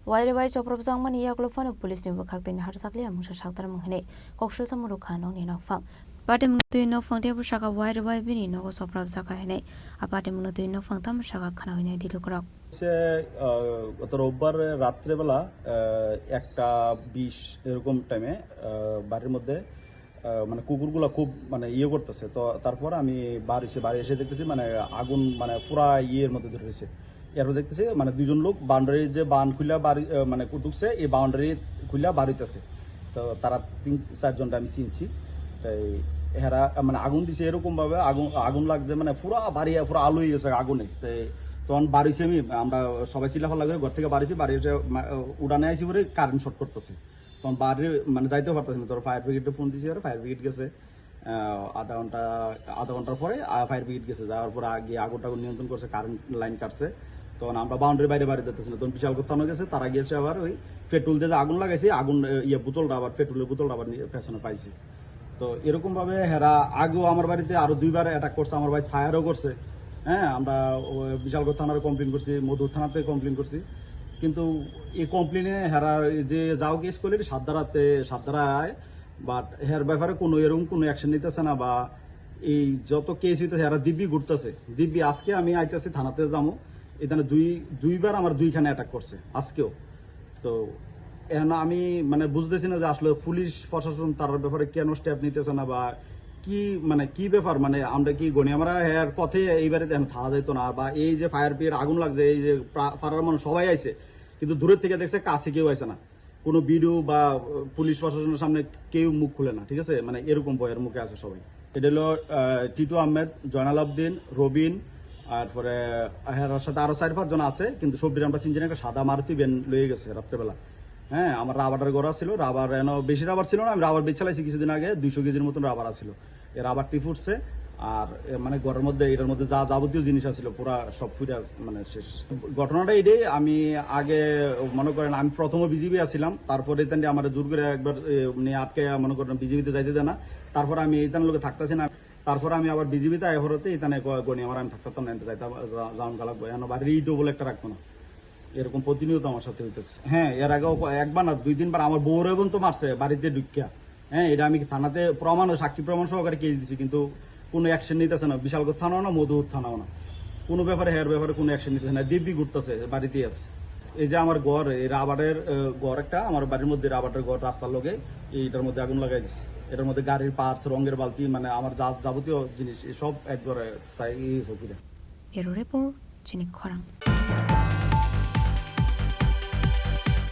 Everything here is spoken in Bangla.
Wairi bai choprop jang mani yaklo fanu police ni bukhak tin har sakli amungsa saktar munghne kokshul samuru khano ni nokfang pate muntu no phang te busaka wairi bai bini no ko choprop jaka hene apate muntu no phang tam saka khana hine dilukrok সে গত রোববার রাত্রেবেলা 1:20 এরকম টাইমে বাড়ির মধ্যে মানে কুকুরগুলো খুব মানে করতেছে। তো তারপর আমি বাড়ি এসে দেখতেছি মানে আগুন মানে পুরা মধ্যে ধরে রয়েছে। এরপর দেখতেছি মানে দুজন লোক বাউন্ডারি যে বান খুলে বাড়ি মানে ঢুকছে, এই বাউন্ডারি খুলে বাড়িতেছে। তো তারা 3-4 জনটা আমি চিনছি। তাই এরা মানে আগুন দিছে এরকম ভাবে আগুন লাগছে মানে পুরা বাড়ি পুরো আলো হয়ে গেছে আগুনে। তাই তখন বাড়িছি আমরা সবাই চিল্লাফাল্লা লাগে ঘর থেকে বাড়িছি, বাড়ি এসে উড়ানে আইসি পরে কারেন্ট শর্ট করতেছে। তখন বাড়ি মানে যাইতেও পারতেছি না। তোর ফায়ার ব্রিগেডে ফোন দিয়েছি, ফায়ার ব্রিগেড গেছে আধা ঘন্টার পরে ফায়ার ব্রিগেড গেছে। যাওয়ার পরে গিয়ে আগুন নিয়ন্ত্রণ করছে, কারেন্ট লাইন কাটছে। তখন আমরা বাউন্ডারি বাইরে দিতেছি না, তখন বিশাল কোথাও গেছে। তারা গিয়েছে আবার ওই পেট্রোল দিয়ে আগুন লাগাইছি, বোতলটা আবার পেট্রোলের বোতলটা আবার পেছনে পাইছি। তো এরকম ভাবে হেরা আগেও আমার বাড়িতে আরো 2বার অ্যাটাক করছে, আমার ভাই ফায়ারও করছে। হ্যাঁ, আমরা বিশালগড় থানার কমপ্লেন করছি, মধুর থানাতে কমপ্লেন করছি, কিন্তু এই কমপ্লেনে হেরা যে যাও কেস করলে সাতধারায় বাট হের ব্যাপারে কোনো এরকম কোনো অ্যাকশন নিতেছে না। বা এই যত কেস হইতেছে হেরা দিব্যি ঘুরতেছে। দিব্যি আজকে আমি আইতেছি থানাতে যাবো, এখানে দুইবার আমার 2খানে অ্যাটাক করছে আজকেও। তো এখন আমি মানে বুঝতেছি না যে আসলে পুলিশ প্রশাসন তার ব্যাপারে কেন স্টেপ নিতেছে না, বা কি ব্যাপার। মানে আমরা কি গণি আমরা হের পথে এইবারে থাকা যেত না, বা এই যে ফায়ার ব্রিগেড আগুন লাগছে, এই যে পাড়ার মানুষ সবাই আইছে, কিন্তু দূরের থেকে দেখছে, কাছে কেউ আইছে না। কোনো বিডিও বা পুলিশ প্রশাসনের সামনে কেউ মুখ খুলে না, ঠিক আছে। মানে এরকম ভয়ের মুখে আছে সবাই। এটা হলো টিটু আহমেদ, জয়নাল আবদিন, রবিন, তারপরে এর সাথে আরো 4-5 জন আছে, কিন্তু সবজির আমরা চিনছি না। একটা সাদা মারুতি ভ্যান লয়ে গেছে রাত্রেবেলা। হ্যাঁ, আমার রাবারের গড়া ছিল, রাবার বেশি রাবার ছিল না, আমি রাবার বেচালাইছি কিছুদিন আগে, 200 কেজির মতন রাবার আছিল। এই রাবারটি ফুটছে, আর মানে ঘরের মধ্যে এটার মধ্যে যা যাবতীয় জিনিস আছিল পুরা সব ফুটে মানে শেষ। ঘটনাটা এটাই, আমি আগে মনে করেন আমি প্রথমে বিজিবি আছিলাম, তারপরে আমার জোর করে একবার নিয়ে আটকে মনে করেন বিজিবিতে যাইতে দেয় না। তারপরে আমি এইখান লোকে থাকতেছি না, তারপরে আমি আবার বিজিবিতে আইহরতে এইখানে গণি আমার আমি থাকতাম না, যাইতাম যাওয়ান গালাক এখন আবার রিডো বলে একটা রাখবো না। এরকম প্রতিনিয়ত আমার সাথে হইতেছে। হ্যাঁ, এর আগেও একবার না 2-3বার আমার বউর এবং তো মারছে বাড়িতে ঢুকিয়া। হ্যাঁ, এটা আমি থানাতে প্রমাণ ও সাক্ষী প্রমাণ সহকারে কেস দিচ্ছি, কিন্তু কোনো অ্যাকশন নিতেছে না। বিশালগড় থানাও না, মধুর থানাও না, কোনো ব্যাপারে হের ব্যাপারে কোনো অ্যাকশন নিতেছে না। দিব্যি ঘুরতেছে, বাড়িতেই আছে। এই যে আমার ঘর, এই রাবারের ঘর একটা, আমার বাড়ির মধ্যে রাবারের ঘর, রাস্তার লগে এইটার মধ্যে আগুন লাগাই দিচ্ছে। এটার মধ্যে গাড়ির পার্টস, রঙের বালতি, মানে আমার যাবতীয় জিনিস সব একবারে এর রিপোর্ট চিনি খরাং।